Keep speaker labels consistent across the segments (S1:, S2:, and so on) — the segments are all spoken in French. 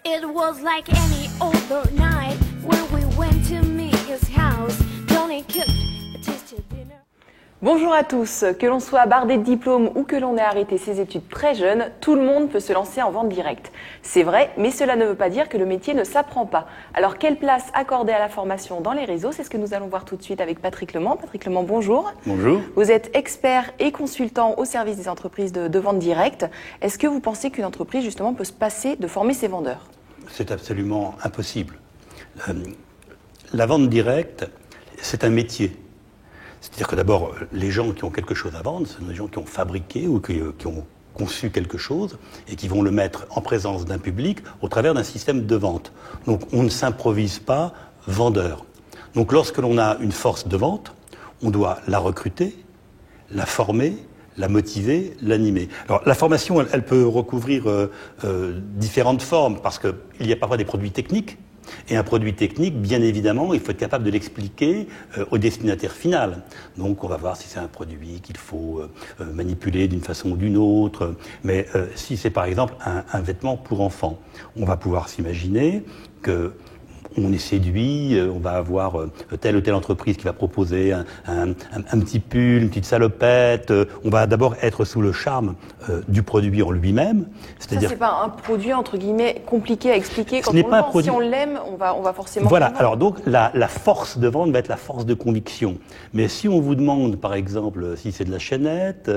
S1: It was like any other night when we went to Mia's house. Johnny cooked a tasty dinner.
S2: Bonjour à tous, que l'on soit bardé de diplômes ou que l'on ait arrêté ses études très jeune, tout le monde peut se lancer en vente directe. C'est vrai, mais cela ne veut pas dire que le métier ne s'apprend pas. Alors quelle place accorder à la formation dans les réseaux? C'est ce que nous allons voir tout de suite avec Patrick Lemant. Patrick Lemant, bonjour.
S3: Bonjour.
S2: Vous êtes expert et consultant au service des entreprises de vente directe. Est-ce que vous pensez qu'une entreprise justement peut se passer de former ses vendeurs?
S3: C'est absolument impossible. La vente directe, c'est un métier. C'est-à-dire que d'abord, les gens qui ont quelque chose à vendre, ce sont des gens qui ont fabriqué ou qui ont conçu quelque chose et qui vont le mettre en présence d'un public au travers d'un système de vente. Donc on ne s'improvise pas vendeur. Donc lorsque l'on a une force de vente, on doit la recruter, la former, la motiver, l'animer. Alors la formation, elle peut recouvrir différentes formes parce qu'il y a parfois des produits techniques. Et un produit technique, bien évidemment, il faut être capable de l'expliquer au destinataire final. Donc on va voir si c'est un produit qu'il faut manipuler d'une façon ou d'une autre. Mais si c'est par exemple un vêtement pour enfants, on va pouvoir s'imaginer que on est séduit, on va avoir telle ou telle entreprise qui va proposer un petit pull, une petite salopette. On va d'abord être sous le charme du produit en lui-même.
S2: C'est-à-dire, ça, c'est pas un produit entre guillemets compliqué à expliquer. Quand
S3: ce n'est
S2: on
S3: pas
S2: le
S3: un
S2: vend,
S3: produit.
S2: Si on l'aime, on va forcément.
S3: Voilà. Alors donc la force de vente va être la force de conviction. Mais si on vous demande, par exemple, si c'est de la chaînette,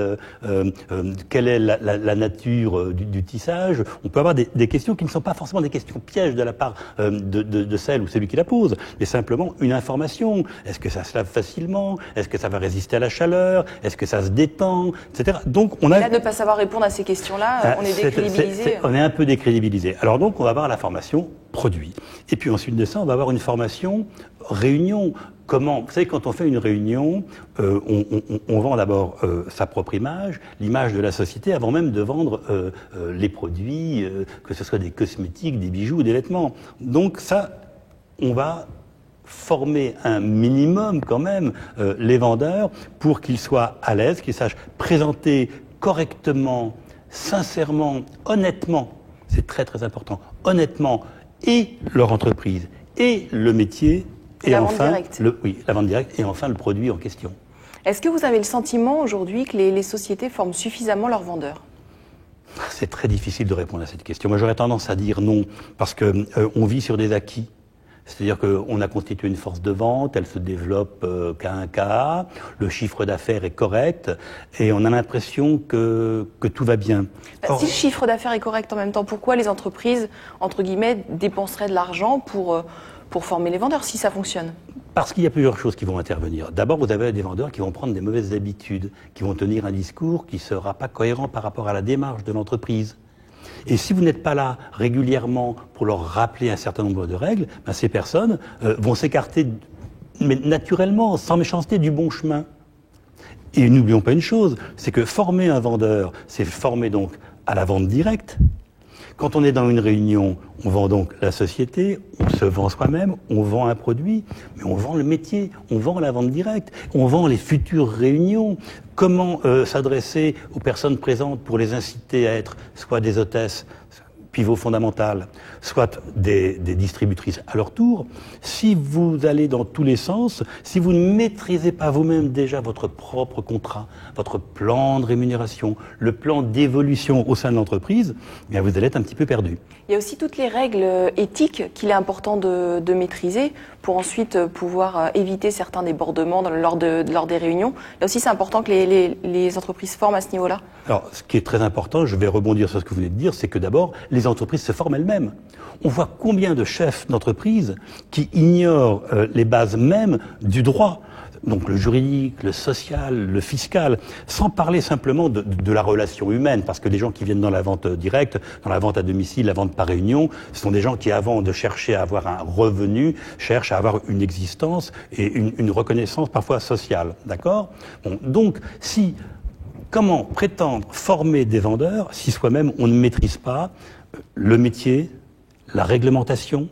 S3: quelle est la nature du tissage, on peut avoir des questions qui ne sont pas forcément des questions pièges de la part de celle ou celui qui la pose, mais simplement une information. Est-ce que ça se lave facilement? Est-ce que ça va résister à la chaleur? Est-ce que ça se détend? Etc. Donc on a.
S2: Là, de ne pas savoir répondre à ces questions-là, on est décrédibilisé.
S3: On est un peu décrédibilisé. Alors donc on va avoir la formation produit. Et puis ensuite de ça, on va avoir une formation réunion. Comment? Vous savez, quand on fait une réunion, on vend d'abord sa propre image, l'image de la société, avant même de vendre les produits, que ce soit des cosmétiques, des bijoux, des vêtements. Donc ça, on va former un minimum quand même les vendeurs pour qu'ils soient à l'aise, qu'ils sachent présenter correctement, sincèrement, honnêtement, c'est très très important, honnêtement, et leur entreprise, et le métier, et enfin la vente directe, et enfin le produit en question.
S2: Est-ce que vous avez le sentiment aujourd'hui que les sociétés forment suffisamment leurs vendeurs?
S3: C'est très difficile de répondre à cette question. Moi j'aurais tendance à dire non, parce que on vit sur des acquis. C'est-à-dire qu'on a constitué une force de vente, elle se développe qu'à un cas, le chiffre d'affaires est correct, et on a l'impression que tout va bien.
S2: Or, si le chiffre d'affaires est correct en même temps, pourquoi les entreprises, entre guillemets, dépenseraient de l'argent pour former les vendeurs, si ça fonctionne?
S3: Parce qu'il y a plusieurs choses qui vont intervenir. D'abord, vous avez des vendeurs qui vont prendre des mauvaises habitudes, qui vont tenir un discours qui ne sera pas cohérent par rapport à la démarche de l'entreprise. Et si vous n'êtes pas là régulièrement pour leur rappeler un certain nombre de règles, ben ces personnes vont s'écarter, mais naturellement, sans méchanceté, du bon chemin. Et n'oublions pas une chose, c'est que former un vendeur, c'est former donc à la vente directe. Quand on est dans une réunion, on vend donc la société, on se vend soi-même, on vend un produit, mais on vend le métier, on vend la vente directe, on vend les futures réunions. Comment s'adresser aux personnes présentes pour les inciter à être soit des hôtesses, pivot fondamental, soit des distributrices à leur tour. Si vous allez dans tous les sens, si vous ne maîtrisez pas vous-même déjà votre propre contrat, votre plan de rémunération, le plan d'évolution au sein de l'entreprise, eh bien vous allez être un petit peu perdu.
S2: Il y a aussi toutes les règles éthiques qu'il est important de maîtriser pour ensuite pouvoir éviter certains débordements lors des réunions. Là aussi, c'est important que les entreprises forment à ce niveau-là.
S3: Alors, ce qui est très important, je vais rebondir sur ce que vous venez de dire, c'est que d'abord, les entreprises se forment elles-mêmes. On voit combien de chefs d'entreprise qui ignorent les bases mêmes du droit. Donc le juridique, le social, le fiscal, sans parler simplement de la relation humaine, parce que les gens qui viennent dans la vente directe, dans la vente à domicile, la vente par réunion, ce sont des gens qui, avant de chercher à avoir un revenu, cherchent à avoir une existence et une reconnaissance parfois sociale. D'accord? Bon, donc, comment prétendre former des vendeurs si soi-même on ne maîtrise pas le métier, la réglementation?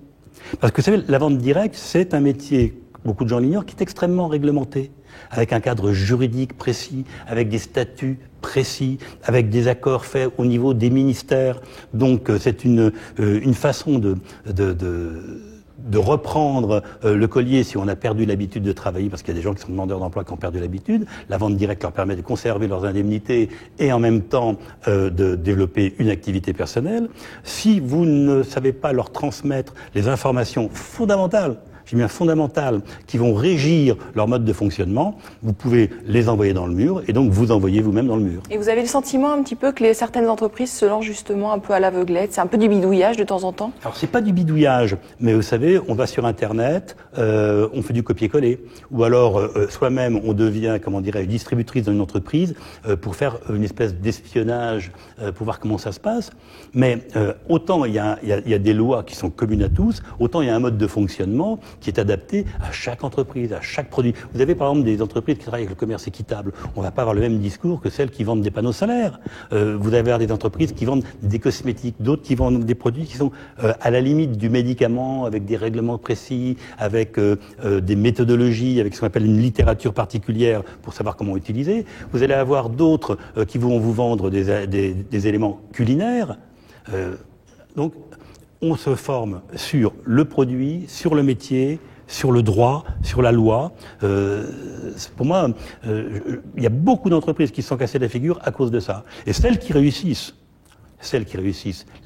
S3: Parce que vous savez, la vente directe, c'est un métier beaucoup de gens l'ignorent, qui est extrêmement réglementé, avec un cadre juridique précis, avec des statuts précis, avec des accords faits au niveau des ministères. Donc c'est une façon de reprendre le collier si on a perdu l'habitude de travailler, parce qu'il y a des gens qui sont demandeurs d'emploi qui ont perdu l'habitude. La vente directe leur permet de conserver leurs indemnités et en même temps de développer une activité personnelle. Si vous ne savez pas leur transmettre les informations fondamentales, j'ai bien fondamentales, qui vont régir leur mode de fonctionnement, vous pouvez les envoyer dans le mur et donc vous envoyer vous-même dans le mur.
S2: Et vous avez le sentiment un petit peu que certaines entreprises se lancent justement un peu à l'aveuglette, c'est un peu du bidouillage de temps en temps?
S3: Alors c'est pas du bidouillage, mais vous savez, on va sur Internet, on fait du copier-coller, ou alors soi-même on devient, comment dirais-je, distributrice dans une entreprise pour faire une espèce d'espionnage, pour voir comment ça se passe. Mais autant il y a des lois qui sont communes à tous, autant il y a un mode de fonctionnement qui est adapté à chaque entreprise, à chaque produit. Vous avez par exemple des entreprises qui travaillent avec le commerce équitable. On ne va pas avoir le même discours que celles qui vendent des panneaux solaires. Vous allez avoir des entreprises qui vendent des cosmétiques, d'autres qui vendent des produits qui sont à la limite du médicament, avec des règlements précis, avec des méthodologies, avec ce qu'on appelle une littérature particulière pour savoir comment utiliser. Vous allez avoir d'autres qui vont vous vendre des éléments culinaires. Donc, on se forme sur le produit, sur le métier, sur le droit, sur la loi. Pour moi, il y a beaucoup d'entreprises qui se sont cassées la figure à cause de ça. Et celles qui réussissent,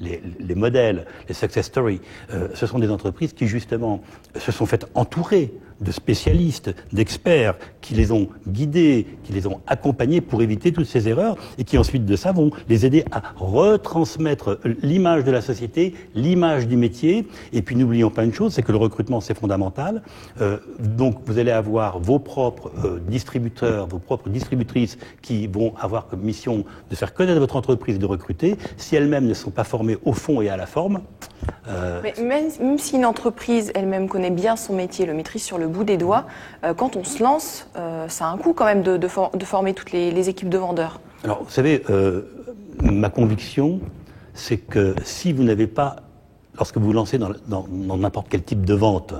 S3: les modèles, les success stories, ce sont des entreprises qui justement se sont faites entourer de spécialistes, d'experts, qui les ont guidés, qui les ont accompagnés pour éviter toutes ces erreurs et qui ensuite de ça vont les aider à retransmettre l'image de la société, l'image du métier. Et puis n'oublions pas une chose, c'est que le recrutement c'est fondamental. Donc vous allez avoir vos propres distributeurs, vos propres distributrices qui vont avoir comme mission de faire connaître votre entreprise et de recruter. Si elles-mêmes ne sont pas formées au fond et à la forme...
S2: Mais même si une entreprise elle-même connaît bien son métier, le maîtrise sur le bout des doigts, quand on se lance, ça a un coût quand même de former toutes les équipes de vendeurs.
S3: Alors, vous savez, ma conviction, c'est que si vous n'avez pas, lorsque vous vous lancez dans n'importe quel type de vente,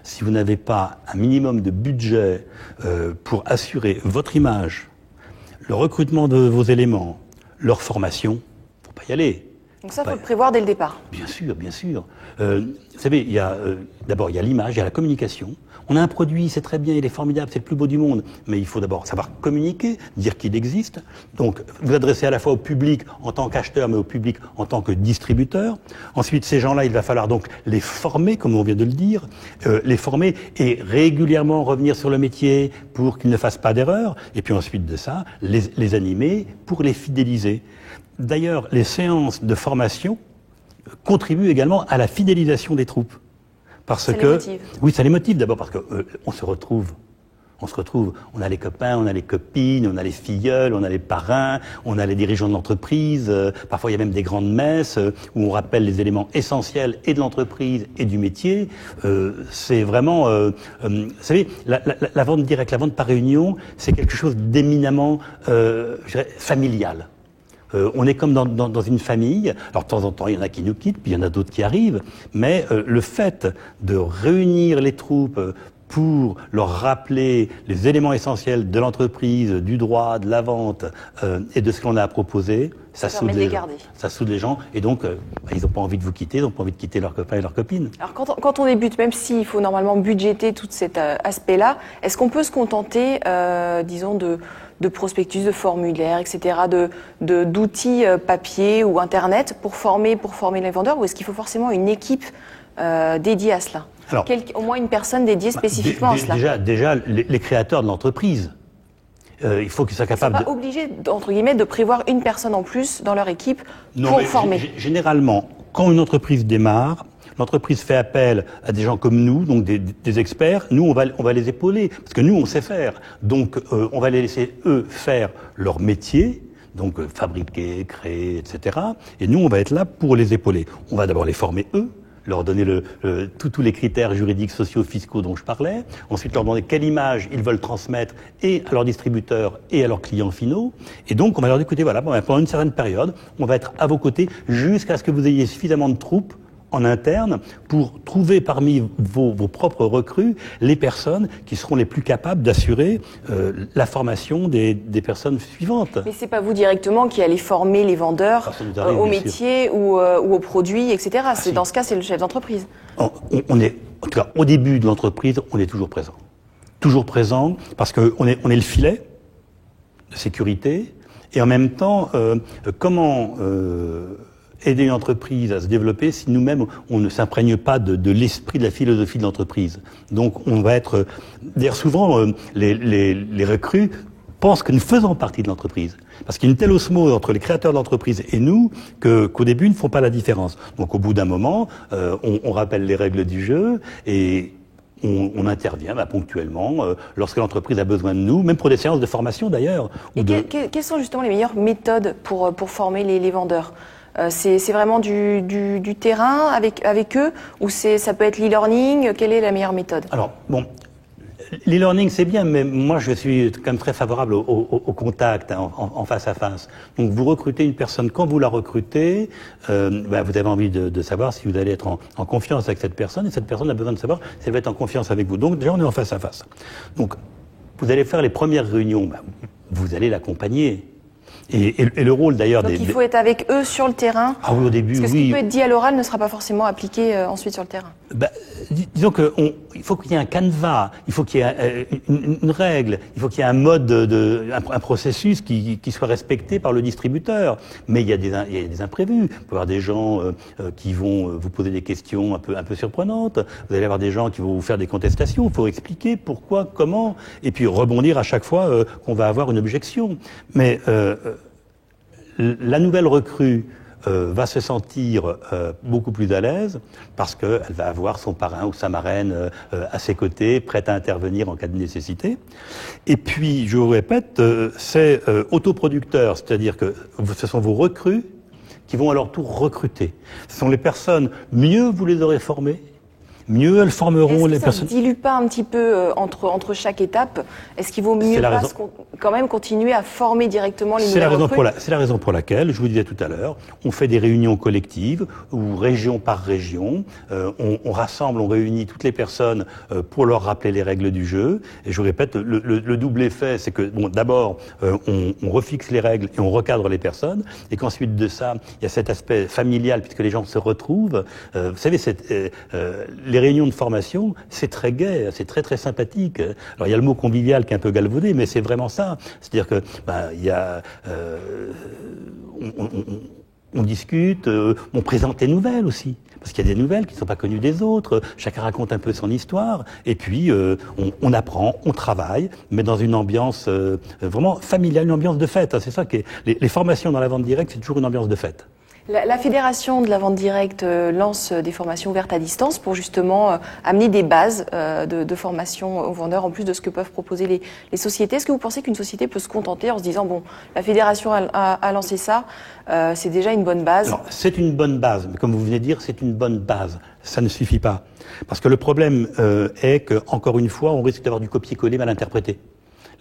S3: si vous n'avez pas un minimum de budget pour assurer votre image, le recrutement de vos éléments, leur formation, il ne faut pas y aller.
S2: Donc ça, il faut le prévoir dès le départ.
S3: Bien sûr, bien sûr. Vous savez, d'abord, il y a l'image, il y a la communication. On a un produit, c'est très bien, il est formidable, c'est le plus beau du monde, mais il faut d'abord savoir communiquer, dire qu'il existe. Donc, vous adressez à la fois au public en tant qu'acheteur, mais au public en tant que distributeur. Ensuite, ces gens-là, il va falloir donc les former, comme on vient de le dire, les former et régulièrement revenir sur le métier pour qu'ils ne fassent pas d'erreurs. Et puis ensuite de ça, les animer pour les fidéliser. D'ailleurs, les séances de formation contribuent également à la fidélisation des troupes.
S2: Ça les motive.
S3: Oui, ça les motive d'abord parce que on se retrouve, on a les copains, on a les copines, on a les filleuls, on a les parrains, on a les dirigeants de l'entreprise. Parfois, il y a même des grandes messes où on rappelle les éléments essentiels et de l'entreprise et du métier. C'est vraiment, vous savez, la vente directe, la vente par réunion, c'est quelque chose d'éminemment, je dirais, familial. On est comme dans une famille. Alors de temps en temps, il y en a qui nous quittent, puis il y en a d'autres qui arrivent. Mais le fait de réunir les troupes pour leur rappeler les éléments essentiels de l'entreprise, du droit, de la vente et de ce qu'on a à proposer, ça soude les gens. Ça soude les gens. Et donc, ils n'ont pas envie de vous quitter, ils n'ont pas envie de quitter leurs copains et leurs copines.
S2: Alors quand on débute, même s'il faut normalement budgéter tout cet aspect-là, est-ce qu'on peut se contenter, disons, de prospectus, de formulaires, etc., d'outils papier ou Internet pour former les vendeurs, ou est-ce qu'il faut forcément une équipe dédiée à cela? Alors, au moins une personne dédiée spécifiquement à cela.
S3: Déjà les créateurs de l'entreprise, il faut qu'ils soient capables.
S2: Ils ne sont pas obligés, entre guillemets, de prévoir une personne en plus dans leur équipe pour former.
S3: Généralement, quand une entreprise démarre, l'entreprise fait appel à des gens comme nous, donc des experts. Nous, on va les épauler, parce que nous, on sait faire. Donc, on va les laisser, eux, faire leur métier, donc fabriquer, créer, etc. Et nous, on va être là pour les épauler. On va d'abord les former, eux, leur donner tous les critères juridiques, sociaux, fiscaux dont je parlais. Ensuite, leur demander quelle image ils veulent transmettre et à leurs distributeurs et à leurs clients finaux. Et donc, on va leur dire, écoutez, voilà, pendant une certaine période, on va être à vos côtés jusqu'à ce que vous ayez suffisamment de troupes en interne pour trouver parmi vos propres recrues les personnes qui seront les plus capables d'assurer la formation des personnes suivantes.
S2: Mais c'est pas vous directement qui allez former les vendeurs au métier ou aux produits, etc. Dans ce cas, c'est le chef d'entreprise.
S3: On est, en tout cas, au début de l'entreprise, on est toujours présent. Toujours présent parce qu'on est le filet de sécurité et en même temps, comment aider une entreprise à se développer si nous-mêmes on ne s'imprègne pas de l'esprit de la philosophie de l'entreprise. Donc on va être... D'ailleurs souvent les recrues pensent que nous faisons partie de l'entreprise. Parce qu'il y a une telle osmose entre les créateurs de l'entreprise et nous qu'au début ils ne font pas la différence. Donc au bout d'un moment, on rappelle les règles du jeu et on intervient ponctuellement lorsque l'entreprise a besoin de nous, même pour des séances de formation d'ailleurs.
S2: Quelles sont justement les meilleures méthodes pour former les vendeurs ? C'est vraiment du terrain avec eux ou ça peut être l'e-learning? Quelle est la meilleure méthode?
S3: Alors, bon, l'e-learning c'est bien, mais moi je suis quand même très favorable au contact en face à face. Donc vous recrutez une personne, quand vous la recrutez, vous avez envie de savoir si vous allez être en confiance avec cette personne et cette personne a besoin de savoir si elle va être en confiance avec vous. Donc déjà on est en face à face. Donc vous allez faire les premières réunions, vous allez l'accompagner. Et le rôle d'ailleurs
S2: il faut être avec eux sur le terrain.
S3: Ah oui, au début,
S2: parce que
S3: oui.
S2: Ce qui peut être dit à l'oral ne sera pas forcément appliqué ensuite sur le terrain.
S3: Disons qu'il faut qu'il y ait un canevas, il faut qu'il y ait une règle, il faut qu'il y ait un mode, un processus qui soit respecté par le distributeur. Mais il y a des imprévus. Vous pouvez avoir des gens qui vont vous poser des questions un peu surprenantes. Vous allez avoir des gens qui vont vous faire des contestations. Il faut expliquer pourquoi, comment, et puis rebondir à chaque fois qu'on va avoir une objection. Mais la nouvelle recrue va se sentir beaucoup plus à l'aise parce qu'elle va avoir son parrain ou sa marraine à ses côtés, prête à intervenir en cas de nécessité. Et puis, je vous répète, c'est autoproducteur, c'est-à-dire que ce sont vos recrues qui vont à leur tour recruter. Ce sont les personnes, mieux vous les aurez formées, mieux elles formeront les personnes.
S2: Ça ne dilue pas un petit peu entre chaque étape? Est-ce qu'il vaut mieux quand même continuer à former directement les nouvelles recrues?
S3: C'est la raison pour laquelle, je vous disais tout à l'heure, on fait des réunions collectives ou région par région. On rassemble, on réunit toutes les personnes pour leur rappeler les règles du jeu. Et je vous répète, le double effet, c'est que d'abord, on refixe les règles et on recadre les personnes. Et qu'ensuite de ça, il y a cet aspect familial puisque les gens se retrouvent. Vous savez, les réunions de formation, c'est très gai, c'est très très sympathique. Alors il y a le mot convivial qui est un peu galvaudé, mais c'est vraiment ça. C'est-à-dire que il y a, on discute, on présente les nouvelles aussi, parce qu'il y a des nouvelles qui ne sont pas connues des autres. Chacun raconte un peu son histoire, et puis on apprend, on travaille, mais dans une ambiance vraiment familiale, une ambiance de fête. C'est ça qui est. Les formations dans la vente directe, c'est toujours une ambiance de fête.
S2: La Fédération de la vente directe lance des formations ouvertes à distance pour justement amener des bases de formation aux vendeurs en plus de ce que peuvent proposer les sociétés. Est-ce que vous pensez qu'une société peut se contenter en se disant bon, la Fédération a lancé ça, c'est déjà une bonne base?
S3: Non, c'est une bonne base, mais comme vous venez de dire, c'est une bonne base. Ça ne suffit pas. Parce que le problème est que, encore une fois, on risque d'avoir du copier-coller mal interprété.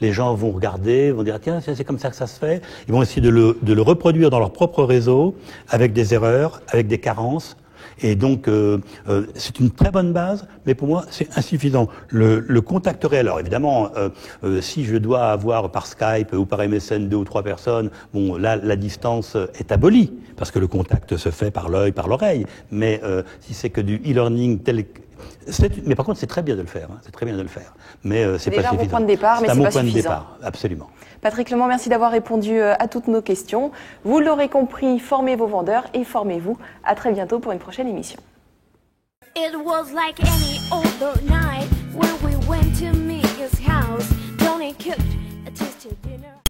S3: Les gens vont regarder, vont dire tiens, c'est comme ça que ça se fait. Ils vont essayer de le reproduire dans leur propre réseau avec des erreurs, avec des carences. Et donc, c'est une très bonne base, mais pour moi, c'est insuffisant. Le contact réel, alors évidemment, si je dois avoir par Skype ou par MSN 2 ou 3 personnes, bon, là, la distance est abolie, parce que le contact se fait par l'œil, par l'oreille. Mais si c'est que du e-learning tel que... Mais par contre, c'est très bien de le faire. C'est très bien de le faire. Mais c'est pas suffisant.
S2: C'est déjà un bon point de départ, mais c'est pas suffisant. C'est un bon point de départ,
S3: absolument.
S2: Patrick Lemant, merci d'avoir répondu à toutes nos questions. Vous l'aurez compris, formez vos vendeurs et formez-vous. À très bientôt pour une prochaine émission.
S1: It was like any other night when we went to Mia's house. Johnny cooked a tasty dinner.